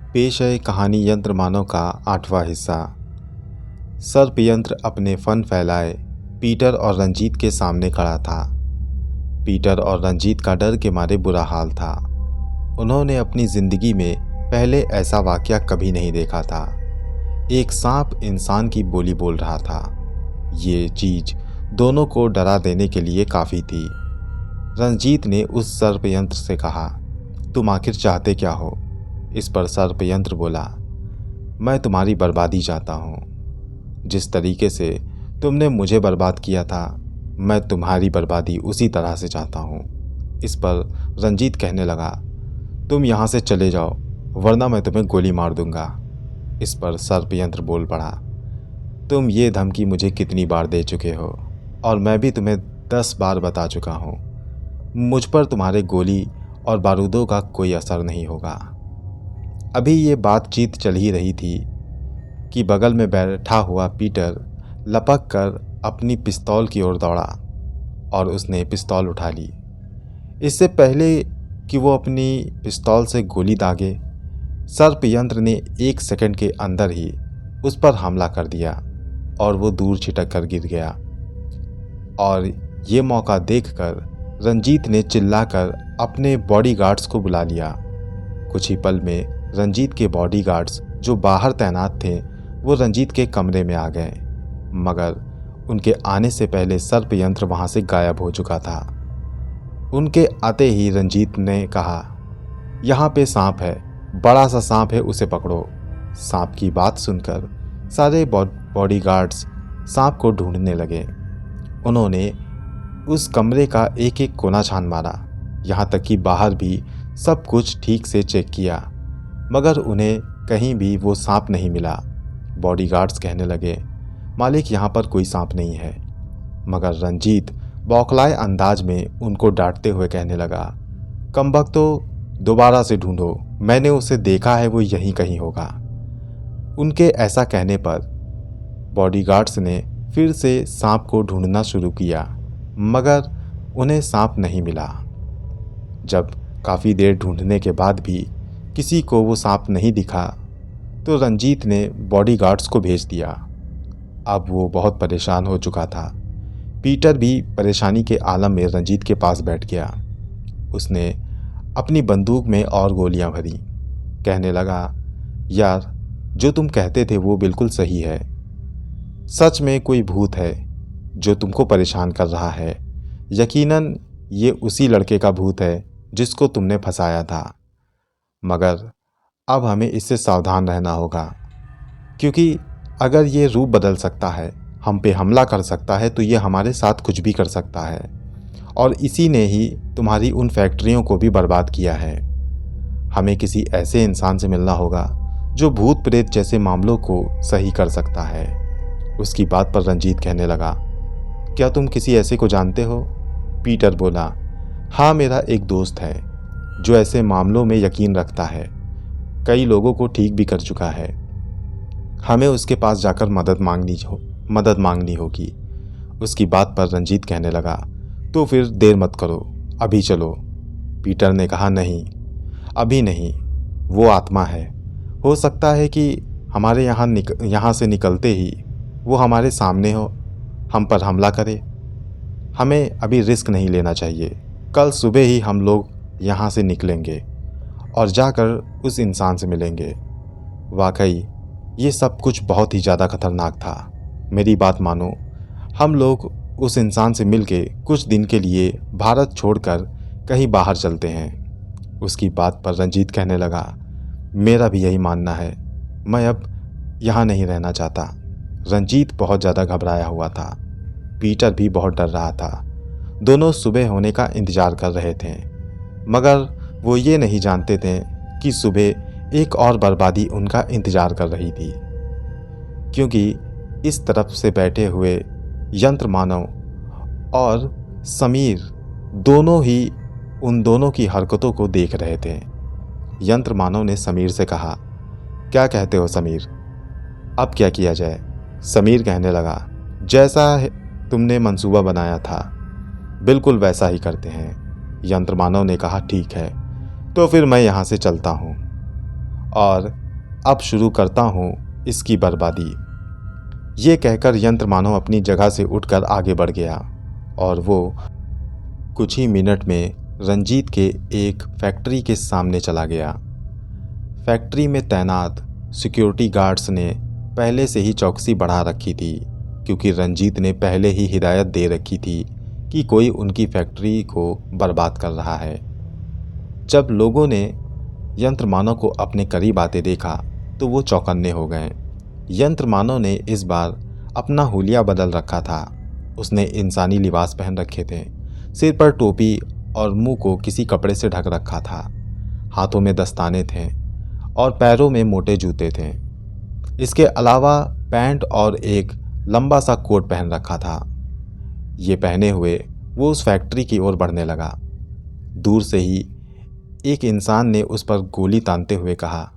पेश है कहानी यंत्र मानव का 8वां हिस्सा। सर्प यंत्र अपने फन फैलाए पीटर और रंजीत के सामने खड़ा था। पीटर और रंजीत का डर के मारे बुरा हाल था। उन्होंने अपनी जिंदगी में पहले ऐसा वाकया कभी नहीं देखा था। एक सांप इंसान की बोली बोल रहा था। ये चीज दोनों को डरा देने के लिए काफी थी। रंजीत ने उस सर्प यंत्र से कहा, तुम आखिर चाहते क्या हो? इस पर सर्प यंत्र बोला, मैं तुम्हारी बर्बादी चाहता हूँ। जिस तरीके से तुमने मुझे बर्बाद किया था, मैं तुम्हारी बर्बादी उसी तरह से चाहता हूँ। इस पर रंजीत कहने लगा, तुम यहाँ से चले जाओ वरना मैं तुम्हें गोली मार दूंगा। इस पर सर्प यंत्र बोल पड़ा, तुम ये धमकी मुझे कितनी बार दे चुके हो और मैं भी तुम्हें 10 बार बता चुका हूँ। मुझ पर तुम्हारे गोली और बारूदों का कोई असर नहीं होगा। अभी ये बातचीत चल ही रही थी कि बगल में बैठा हुआ पीटर लपक कर अपनी पिस्तौल की ओर दौड़ा और उसने पिस्तौल उठा ली। इससे पहले कि वो अपनी पिस्तौल से गोली दागे, सर्प यंत्र ने 1 सेकंड के अंदर ही उस पर हमला कर दिया और वो दूर छिटक कर गिर गया। और ये मौका देखकर रंजीत ने चिल्लाकर अपने बॉडीगार्ड्स को बुला लिया। कुछ ही पल में रंजीत के बॉडीगार्ड्स जो बाहर तैनात थे वो रंजीत के कमरे में आ गए, मगर उनके आने से पहले सर्प यंत्र वहां से गायब हो चुका था। उनके आते ही रंजीत ने कहा, यहाँ पे सांप है, बड़ा सा सांप है, उसे पकड़ो। सांप की बात सुनकर सारे बॉडीगार्ड्स सांप को ढूंढने लगे। उन्होंने उस कमरे का एक एक कोना छान मारा, यहाँ तक कि बाहर भी सब कुछ ठीक से चेक किया, मगर उन्हें कहीं भी वो सांप नहीं मिला। बॉडीगार्ड्स कहने लगे, मालिक यहाँ पर कोई सांप नहीं है। मगर रंजीत बौखलाए अंदाज में उनको डांटते हुए कहने लगा, कमबख्तो, दोबारा से ढूंढो, मैंने उसे देखा है, वो यहीं कहीं होगा। उनके ऐसा कहने पर बॉडीगार्ड्स ने फिर से सांप को ढूंढना शुरू किया, मगर उन्हें सांप नहीं मिला। जब काफ़ी देर ढूंढने के बाद भी किसी को वो सांप नहीं दिखा तो रंजीत ने बॉडीगार्ड्स को भेज दिया। अब वो बहुत परेशान हो चुका था। पीटर भी परेशानी के आलम में रंजीत के पास बैठ गया। उसने अपनी बंदूक में और गोलियां भरी। कहने लगा, यार, जो तुम कहते थे वो बिल्कुल सही है। सच में कोई भूत है जो तुमको परेशान कर रहा है। यकीनन ये उसी लड़के का भूत है जिसको तुमने फंसाया था। मगर अब हमें इससे सावधान रहना होगा, क्योंकि अगर ये रूप बदल सकता है, हम पे हमला कर सकता है, तो ये हमारे साथ कुछ भी कर सकता है। और इसी ने ही तुम्हारी उन फैक्ट्रियों को भी बर्बाद किया है। हमें किसी ऐसे इंसान से मिलना होगा जो भूत प्रेत जैसे मामलों को सही कर सकता है। उसकी बात पर रंजीत कहने लगा, क्या तुम किसी ऐसे को जानते हो? पीटर बोला, हाँ, मेरा एक दोस्त है जो ऐसे मामलों में यकीन रखता है, कई लोगों को ठीक भी कर चुका है। हमें उसके पास जाकर मदद मांगनी होगी। उसकी बात पर रंजीत कहने लगा, तो फिर देर मत करो, अभी चलो। पीटर ने कहा, नहीं, अभी नहीं, वो आत्मा है। हो सकता है कि हमारे यहाँ से निकलते ही वो हमारे सामने हो, हम पर हमला करे। हमें अभी रिस्क नहीं लेना चाहिए। कल सुबह ही हम लोग यहाँ से निकलेंगे और जाकर उस इंसान से मिलेंगे। वाकई ये सब कुछ बहुत ही ज़्यादा खतरनाक था। मेरी बात मानो, हम लोग उस इंसान से मिलके कुछ दिन के लिए भारत छोड़कर कहीं बाहर चलते हैं। उसकी बात पर रंजीत कहने लगा, मेरा भी यही मानना है, मैं अब यहाँ नहीं रहना चाहता। रंजीत बहुत ज़्यादा घबराया हुआ था। पीटर भी बहुत डर रहा था। दोनों सुबह होने का इंतज़ार कर रहे थे, मगर वो ये नहीं जानते थे कि सुबह एक और बर्बादी उनका इंतज़ार कर रही थी, क्योंकि इस तरफ से बैठे हुए यंत्र मानव और समीर दोनों ही उन दोनों की हरकतों को देख रहे थे। यंत्र मानव ने समीर से कहा, क्या कहते हो समीर, अब क्या किया जाए? समीर कहने लगा, जैसा तुमने मंसूबा बनाया था बिल्कुल वैसा ही करते हैं। यंत्र मानव ने कहा, ठीक है, तो फिर मैं यहाँ से चलता हूँ। और अब शुरू करता हूँ इसकी बर्बादी। ये कहकर यंत्र मानव अपनी जगह से उठकर आगे बढ़ गया और वो कुछ ही मिनट में रंजीत के एक फैक्ट्री के सामने चला गया। फैक्ट्री में तैनात सिक्योरिटी गार्ड्स ने पहले से ही चौकसी बढ़ा रखी थी, क्योंकि रंजीत ने पहले ही हिदायत दे रखी थी कि कोई उनकी फैक्ट्री को बर्बाद कर रहा है। जब लोगों ने यंत्र मानव को अपने करीब आते देखा तो वो चौकन्ने हो गए। यंत्र मानव ने इस बार अपना हुलिया बदल रखा था। उसने इंसानी लिबास पहन रखे थे, सिर पर टोपी और मुंह को किसी कपड़े से ढक रखा था। हाथों में दस्ताने थे और पैरों में मोटे जूते थे। इसके अलावा पैंट और एक लंबा सा कोट पहन रखा था। ये पहने हुए वो उस फैक्ट्री की ओर बढ़ने लगा। दूर से ही एक इंसान ने उस पर गोली तानते हुए कहा,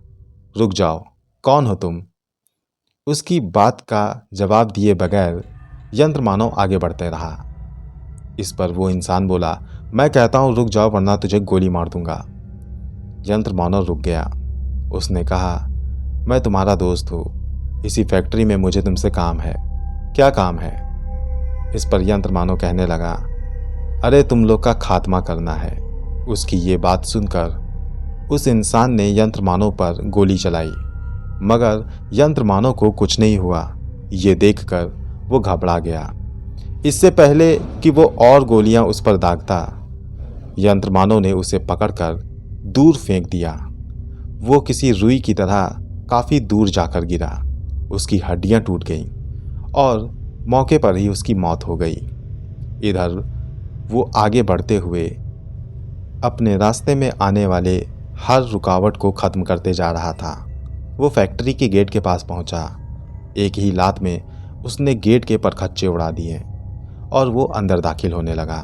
रुक जाओ, कौन हो तुम? उसकी बात का जवाब दिए बगैर यंत्र मानव आगे बढ़ते रहा। इस पर वो इंसान बोला, मैं कहता हूँ रुक जाओ वरना तुझे गोली मार दूंगा। यंत्र मानव रुक गया। उसने कहा, मैं तुम्हारा दोस्त हूँ, इसी फैक्ट्री में मुझे तुमसे काम है। क्या काम है? इस पर यंत्र मानव कहने लगा, अरे तुम लोग का खात्मा करना है। उसकी ये बात सुनकर उस इंसान ने यंत्र मानव पर गोली चलाई, मगर यंत्र मानव को कुछ नहीं हुआ। ये देखकर वो घबरा गया। इससे पहले कि वो और गोलियां उस पर दागता, यंत्र मानव ने उसे पकड़कर दूर फेंक दिया। वो किसी रुई की तरह काफ़ी दूर जाकर गिरा। उसकी हड्डियां टूट गईं और मौके पर ही उसकी मौत हो गई। इधर वो आगे बढ़ते हुए अपने रास्ते में आने वाले हर रुकावट को ख़त्म करते जा रहा था। वो फैक्ट्री के गेट के पास पहुंचा। एक ही लात में उसने गेट के परखच्चे उड़ा दिए और वो अंदर दाखिल होने लगा।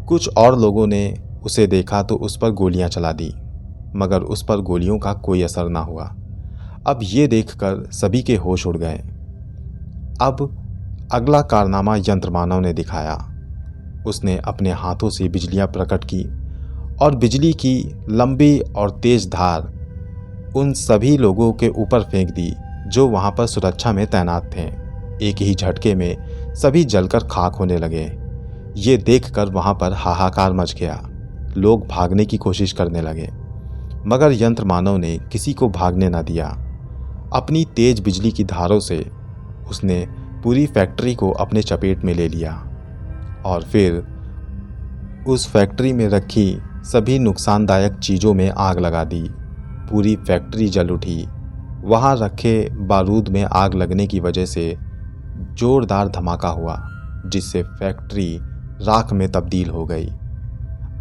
कुछ और लोगों ने उसे देखा तो उस पर गोलियां चला दी, मगर उस पर गोलियों का कोई असर ना हुआ। अब ये देखकर सभी के होश उड़ गए। अब अगला कारनामा यंत्र मानव ने दिखाया। उसने अपने हाथों से बिजलियां प्रकट की और बिजली की लंबी और तेज धार उन सभी लोगों के ऊपर फेंक दी जो वहां पर सुरक्षा में तैनात थे। एक ही झटके में सभी जलकर खाक होने लगे। ये देखकर वहां पर हाहाकार मच गया। लोग भागने की कोशिश करने लगे, मगर यंत्र मानव ने किसी को भागने न दिया। अपनी तेज बिजली की धारों से उसने पूरी फैक्ट्री को अपने चपेट में ले लिया और फिर उस फैक्ट्री में रखी सभी नुकसानदायक चीज़ों में आग लगा दी। पूरी फैक्ट्री जल उठी। वहाँ रखे बारूद में आग लगने की वजह से जोरदार धमाका हुआ, जिससे फैक्ट्री राख में तब्दील हो गई।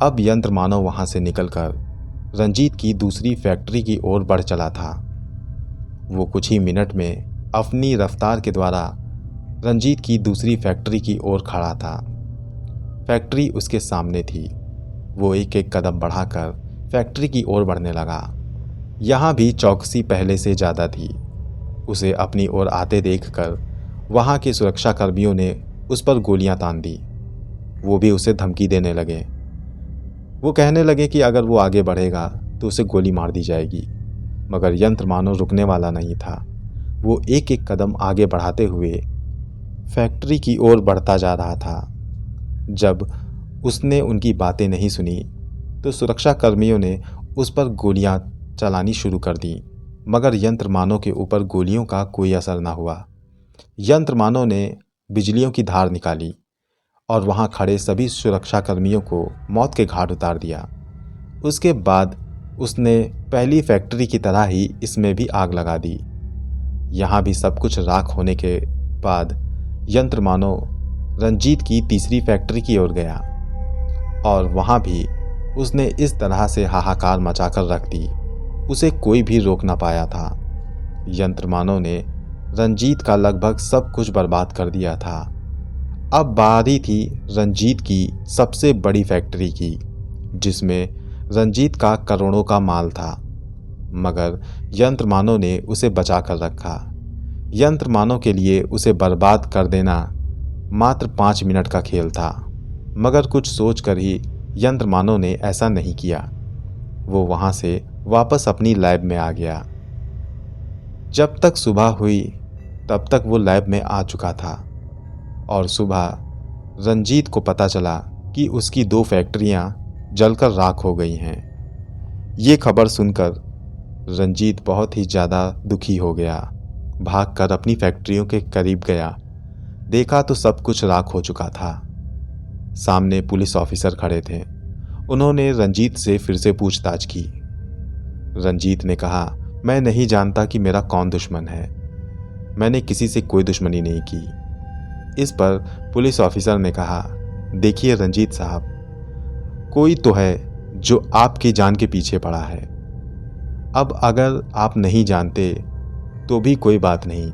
अब यंत्र मानव वहाँ से निकलकर रंजीत की दूसरी फैक्ट्री की ओर बढ़ चला था। वो कुछ ही मिनट में अपनी रफ्तार के द्वारा रंजीत की दूसरी फैक्ट्री की ओर खड़ा था। फैक्ट्री उसके सामने थी। वो एक एक कदम बढ़ाकर फैक्ट्री की ओर बढ़ने लगा। यहाँ भी चौकसी पहले से ज़्यादा थी। उसे अपनी ओर आते देखकर वहाँ के सुरक्षा कर्मियों ने उस पर गोलियां तान दी। वो भी उसे धमकी देने लगे। वो कहने लगे कि अगर वो आगे बढ़ेगा तो उसे गोली मार दी जाएगी, मगर यंत्र मानव रुकने वाला नहीं था। वो एक एक कदम आगे बढ़ाते हुए फैक्ट्री की ओर बढ़ता जा रहा था। जब उसने उनकी बातें नहीं सुनी तो सुरक्षा कर्मियों ने उस पर गोलियां चलानी शुरू कर दी, मगर यंत्र मानव के ऊपर गोलियों का कोई असर न हुआ। यंत्र मानव ने बिजलियों की धार निकाली और वहां खड़े सभी सुरक्षा कर्मियों को मौत के घाट उतार दिया। उसके बाद उसने पहली फैक्ट्री की तरह ही इसमें भी आग लगा दी। यहाँ भी सब कुछ राख होने के बाद यंत्र मानव रंजीत की तीसरी फैक्ट्री की ओर गया और वहाँ भी उसने इस तरह से हाहाकार मचाकर रख दी। उसे कोई भी रोक ना पाया था। यंत्र मानव ने रंजीत का लगभग सब कुछ बर्बाद कर दिया था। अब बारी थी रंजीत की सबसे बड़ी फैक्ट्री की, जिसमें रंजीत का करोड़ों का माल था, मगर यंत्र मानव ने उसे बचा कर रखा। यंत्र मानव के लिए उसे बर्बाद कर देना मात्र 5 मिनट का खेल था, मगर कुछ सोच कर ही यंत्र मानव ने ऐसा नहीं किया। वो वहाँ से वापस अपनी लैब में आ गया। जब तक सुबह हुई तब तक वो लैब में आ चुका था और सुबह रंजीत को पता चला कि उसकी 2 फैक्ट्रियां जलकर राख हो गई हैं। ये खबर सुनकर रंजीत बहुत ही ज़्यादा दुखी हो गया। भागकर अपनी फैक्ट्रियों के करीब गया, देखा तो सब कुछ राख हो चुका था। सामने पुलिस ऑफिसर खड़े थे। उन्होंने रंजीत से फिर से पूछताछ की। रंजीत ने कहा, मैं नहीं जानता कि मेरा कौन दुश्मन है। मैंने किसी से कोई दुश्मनी नहीं की। इस पर पुलिस ऑफिसर ने कहा, देखिए रंजीत साहब, कोई तो है जो आपकी जान के पीछे पड़ा है। अब अगर आप नहीं जानते तो भी कोई बात नहीं,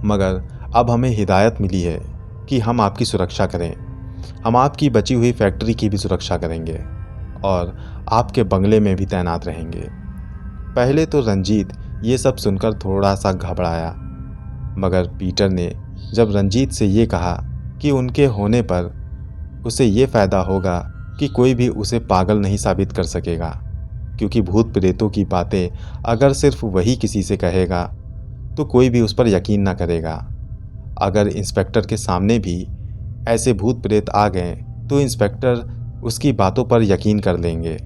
मगर अब हमें हिदायत मिली है कि हम आपकी सुरक्षा करें। हम आपकी बची हुई फैक्ट्री की भी सुरक्षा करेंगे और आपके बंगले में भी तैनात रहेंगे। पहले तो रंजीत ये सब सुनकर थोड़ा सा घबराया, मगर पीटर ने जब रंजीत से ये कहा कि उनके होने पर उसे ये फ़ायदा होगा कि कोई भी उसे पागल नहीं साबित कर सकेगा, क्योंकि भूत प्रेतों की बातें अगर सिर्फ वही किसी से कहेगा तो कोई भी उस पर यकीन ना करेगा। अगर इंस्पेक्टर के सामने भी ऐसे भूत प्रेत आ गए तो इंस्पेक्टर उसकी बातों पर यकीन कर लेंगे।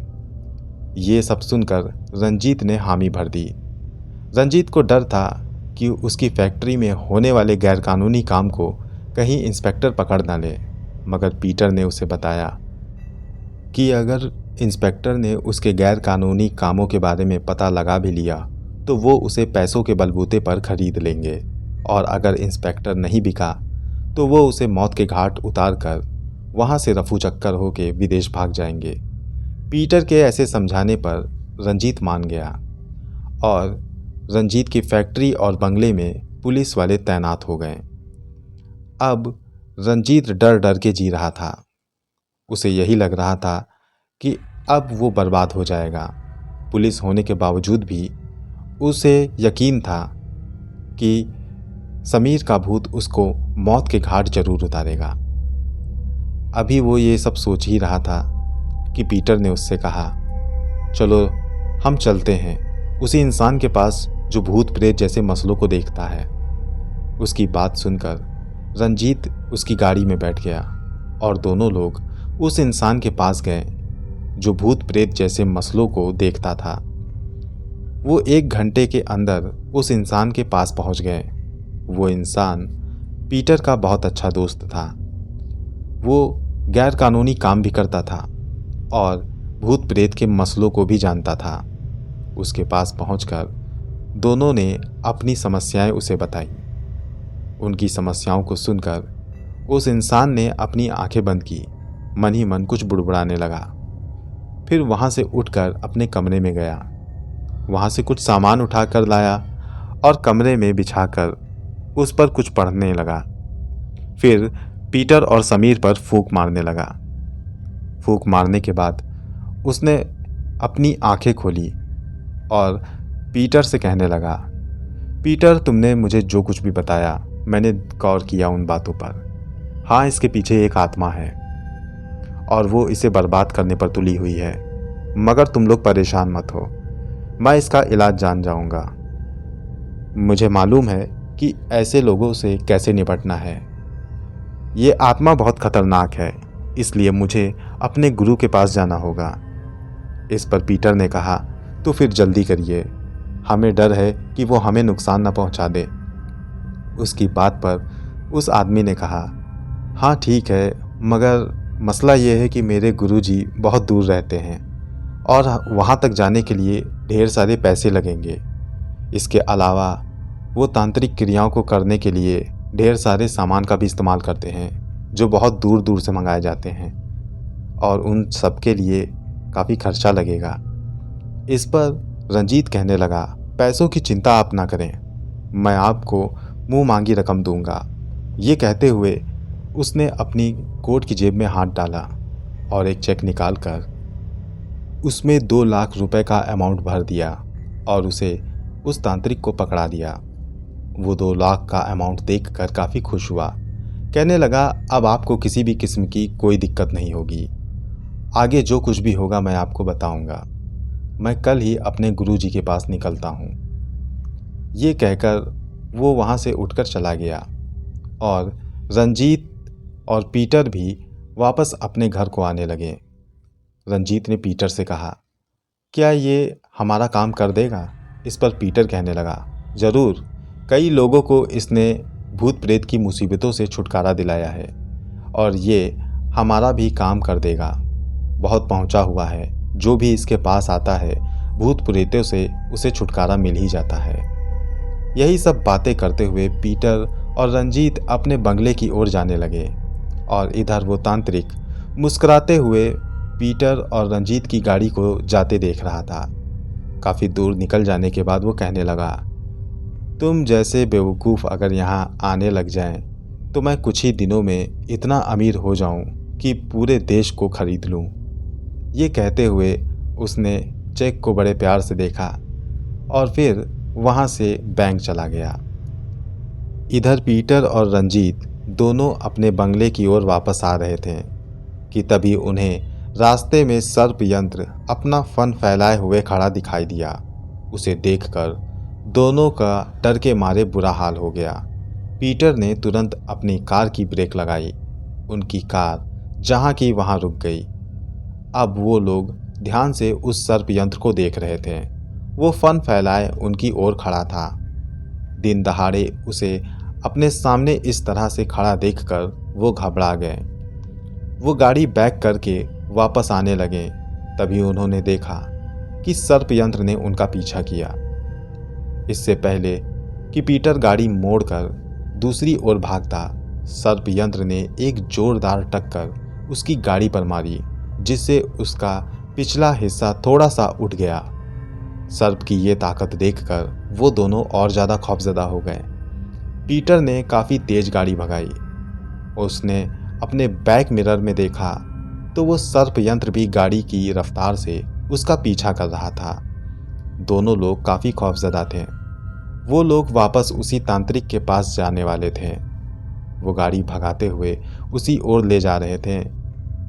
ये सब सुनकर रंजीत ने हामी भर दी। रंजीत को डर था कि उसकी फैक्ट्री में होने वाले गैरकानूनी काम को कहीं इंस्पेक्टर पकड़ ना ले, मगर पीटर ने उसे बताया कि अगर इंस्पेक्टर ने उसके गैरकानूनी कामों के बारे में पता लगा भी लिया तो वो उसे पैसों के बलबूते पर खरीद लेंगे, और अगर इंस्पेक्टर नहीं बिका तो वो उसे मौत के घाट उतार कर वहाँ से रफू चक्कर होके विदेश भाग जाएंगे। पीटर के ऐसे समझाने पर रंजीत मान गया और रंजीत की फैक्ट्री और बंगले में पुलिस वाले तैनात हो गए। अब रंजीत डर डर के जी रहा था। उसे यही लग रहा था कि अब वो बर्बाद हो जाएगा। पुलिस होने के बावजूद भी उसे यकीन था कि समीर का भूत उसको मौत के घाट जरूर उतारेगा। अभी वो ये सब सोच ही रहा था कि पीटर ने उससे कहा, चलो हम चलते हैं उसी इंसान के पास जो भूत प्रेत जैसे मसलों को देखता है। उसकी बात सुनकर रंजीत उसकी गाड़ी में बैठ गया और दोनों लोग उस इंसान के पास गए जो भूत प्रेत जैसे मसलों को देखता था। वो 1 घंटे के अंदर उस इंसान के पास पहुंच गए। वो इंसान पीटर का बहुत अच्छा दोस्त था। वो गैरकानूनी काम भी करता था और भूत प्रेत के मसलों को भी जानता था। उसके पास पहुंचकर दोनों ने अपनी समस्याएं उसे बताई। उनकी समस्याओं को सुनकर उस इंसान ने अपनी आंखें बंद की, मन ही मन कुछ बुड़बुड़ाने लगा। फिर वहाँ से उठकर अपने कमरे में गया। वहाँ से कुछ सामान उठाकर लाया और कमरे में बिछाकर उस पर कुछ पढ़ने लगा। फिर पीटर और समीर पर फूंक मारने लगा। फूंक मारने के बाद उसने अपनी आंखें खोली और पीटर से कहने लगा, पीटर, तुमने मुझे जो कुछ भी बताया मैंने गौर किया उन बातों पर। हाँ, इसके पीछे एक आत्मा है और वो इसे बर्बाद करने पर तुली हुई है, मगर तुम लोग परेशान मत हो, मैं इसका इलाज जान जाऊंगा। मुझे मालूम है कि ऐसे लोगों से कैसे निपटना है। ये आत्मा बहुत खतरनाक है, इसलिए मुझे अपने गुरु के पास जाना होगा। इस पर पीटर ने कहा, तो फिर जल्दी करिए, हमें डर है कि वो हमें नुकसान न पहुंचा दे। उसकी बात पर उस आदमी ने कहा, हाँ ठीक है, मगर मसला ये है कि मेरे गुरुजी बहुत दूर रहते हैं और वहाँ तक जाने के लिए ढेर सारे पैसे लगेंगे। इसके अलावा वो तांत्रिक क्रियाओं को करने के लिए ढेर सारे सामान का भी इस्तेमाल करते हैं जो बहुत दूर दूर से मंगाए जाते हैं और उन सब के लिए काफ़ी खर्चा लगेगा। इस पर रंजीत कहने लगा, पैसों की चिंता आप ना करें, मैं आपको मुंह मांगी रकम दूंगा। ये कहते हुए उसने अपनी कोट की जेब में हाथ डाला और एक चेक निकालकर उसमें 2 लाख रुपए का अमाउंट भर दिया और उसे उस तांत्रिक को पकड़ा दिया। वो 2 लाख का अमाउंट देखकर काफ़ी खुश हुआ। कहने लगा, अब आपको किसी भी किस्म की कोई दिक्कत नहीं होगी, आगे जो कुछ भी होगा मैं आपको बताऊंगा। मैं कल ही अपने गुरुजी के पास निकलता हूँ। ये कहकर वो वहाँ से उठकर चला गया और रंजीत और पीटर भी वापस अपने घर को आने लगे। रंजीत ने पीटर से कहा, क्या ये हमारा काम कर देगा? इस पर पीटर कहने लगा, ज़रूर। कई लोगों को इसने भूत प्रेत की मुसीबतों से छुटकारा दिलाया है और ये हमारा भी काम कर देगा। बहुत पहुंचा हुआ है, जो भी इसके पास आता है भूत प्रेतों से उसे छुटकारा मिल ही जाता है। यही सब बातें करते हुए पीटर और रंजीत अपने बंगले की ओर जाने लगे और इधर वो तांत्रिक मुस्कुराते हुए पीटर और रंजीत की गाड़ी को जाते देख रहा था। काफ़ी दूर निकल जाने के बाद वो कहने लगा, तुम जैसे बेवकूफ़ अगर यहाँ आने लग जाएं तो मैं कुछ ही दिनों में इतना अमीर हो जाऊं कि पूरे देश को खरीद लूं। ये कहते हुए उसने चेक को बड़े प्यार से देखा और फिर वहाँ से बैंक चला गया। इधर पीटर और रंजीत दोनों अपने बंगले की ओर वापस आ रहे थे कि तभी उन्हें रास्ते में सर्प यंत्र अपना फन फैलाए हुए खड़ा दिखाई दिया। उसे देखकर दोनों का डर के मारे बुरा हाल हो गया। पीटर ने तुरंत अपनी कार की ब्रेक लगाई। उनकी कार जहाँ की वहाँ रुक गई। अब वो लोग ध्यान से उस सर्प यंत्र को देख रहे थे। वो फन फैलाए उनकी ओर खड़ा था। दिन दहाड़े उसे अपने सामने इस तरह से खड़ा देखकर वो घबरा गए। वो गाड़ी बैक करके वापस आने लगे। तभी उन्होंने देखा कि सर्प यंत्र ने उनका पीछा किया। इससे पहले कि पीटर गाड़ी मोड़कर दूसरी ओर भागता, सर्प यंत्र ने एक जोरदार टक्कर उसकी गाड़ी पर मारी, जिससे उसका पिछला हिस्सा थोड़ा सा उठ गया। सर्प की ये ताकत देखकर वो दोनों और ज़्यादा खौफजदा हो गए। पीटर ने काफ़ी तेज गाड़ी भगाई। उसने अपने बैक मिरर में देखा तो वो सर्प यंत्र भी गाड़ी की रफ्तार से उसका पीछा कर रहा था। दोनों लोग काफ़ी खौफजदा थे। वो लोग वापस उसी तांत्रिक के पास जाने वाले थे। वो गाड़ी भगाते हुए उसी ओर ले जा रहे थे,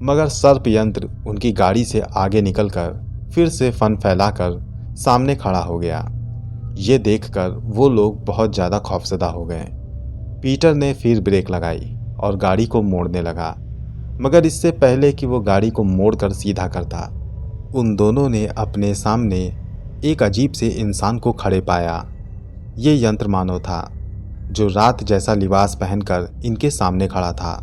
मगर सर्प यंत्र उनकी गाड़ी से आगे निकलकर फिर से फन फैलाकर सामने खड़ा हो गया। ये देखकर वो लोग बहुत ज़्यादा खौफजदा हो गए। पीटर ने फिर ब्रेक लगाई और गाड़ी को मोड़ने लगा, मगर इससे पहले कि वो गाड़ी को मोड़कर सीधा करता, उन दोनों ने अपने सामने एक अजीब से इंसान को खड़े पाया। ये यंत्र मानव था, जो रात जैसा लिबास पहनकर इनके सामने खड़ा था।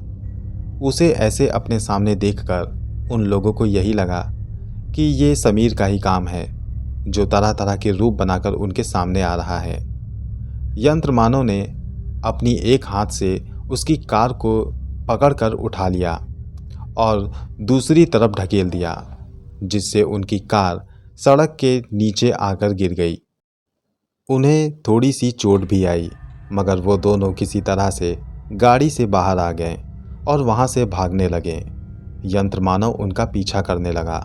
उसे ऐसे अपने सामने देखकर उन लोगों को यही लगा कि ये समीर का ही काम है, जो तरह तरह के रूप बनाकर उनके सामने आ रहा है। यंत्र मानव ने अपनी एक हाथ से उसकी कार को पकड़कर उठा लिया और दूसरी तरफ ढकेल दिया, जिससे उनकी कार सड़क के नीचे आकर गिर गई। उन्हें थोड़ी सी चोट भी आई, मगर वो दोनों किसी तरह से गाड़ी से बाहर आ गए और वहाँ से भागने लगे। यंत्र मानव उनका पीछा करने लगा।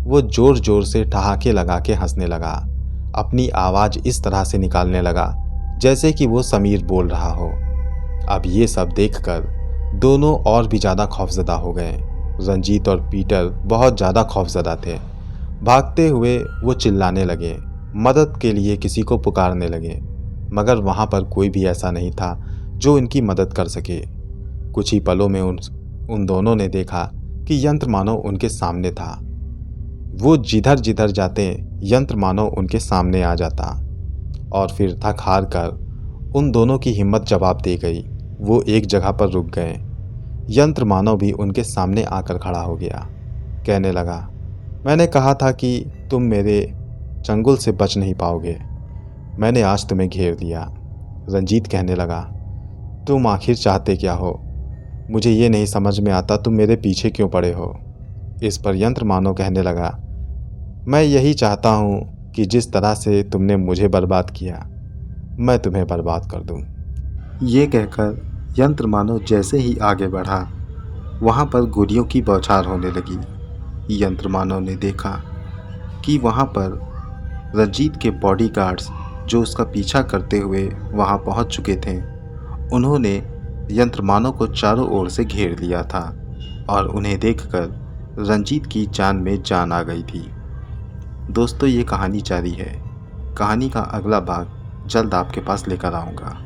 वो ज़ोर ज़ोर से ठहाके लगा के हंसने लगा। अपनी आवाज़ इस तरह से निकालने लगा जैसे कि वो समीर बोल रहा हो। अब ये सब देखकर दोनों और भी ज़्यादा खौफजदा हो गए। रंजीत और पीटर बहुत ज़्यादा खौफजदा थे। भागते हुए वो चिल्लाने लगे, मदद के लिए किसी को पुकारने लगे, मगर वहाँ पर कोई भी ऐसा नहीं था जो इनकी मदद कर सके। कुछ ही पलों में उन दोनों ने देखा कि यंत्र मानव उनके सामने था। वो जिधर जिधर जाते यंत्र मानव उनके सामने आ जाता और फिर थक हार कर उन दोनों की हिम्मत जवाब दे गई। वो एक जगह पर रुक गए। यंत्र मानव भी उनके सामने आकर खड़ा हो गया। कहने लगा, मैंने कहा था कि तुम मेरे चंगुल से बच नहीं पाओगे। मैंने आज तुम्हें घेर लिया। रंजीत कहने लगा, तुम आखिर चाहते क्या हो? मुझे ये नहीं समझ में आता तुम मेरे पीछे क्यों पड़े हो। इस पर यंत्र मानव कहने लगा, मैं यही चाहता हूँ कि जिस तरह से तुमने मुझे बर्बाद किया, मैं तुम्हें बर्बाद कर दूँ। ये कहकर यंत्र मानव जैसे ही आगे बढ़ा, वहाँ पर गोलियों की बौछार होने लगी। यंत्र मानव ने देखा कि वहाँ पर रंजीत के बॉडीगार्ड्स जो उसका पीछा करते हुए वहाँ पहुँच चुके थे, उन्होंने यंत्र मानव को चारों ओर से घेर लिया था और उन्हें देखकर रंजीत की जान में जान आ गई थी। दोस्तों, ये कहानी जारी है। कहानी का अगला भाग जल्द आपके पास लेकर आऊँगा।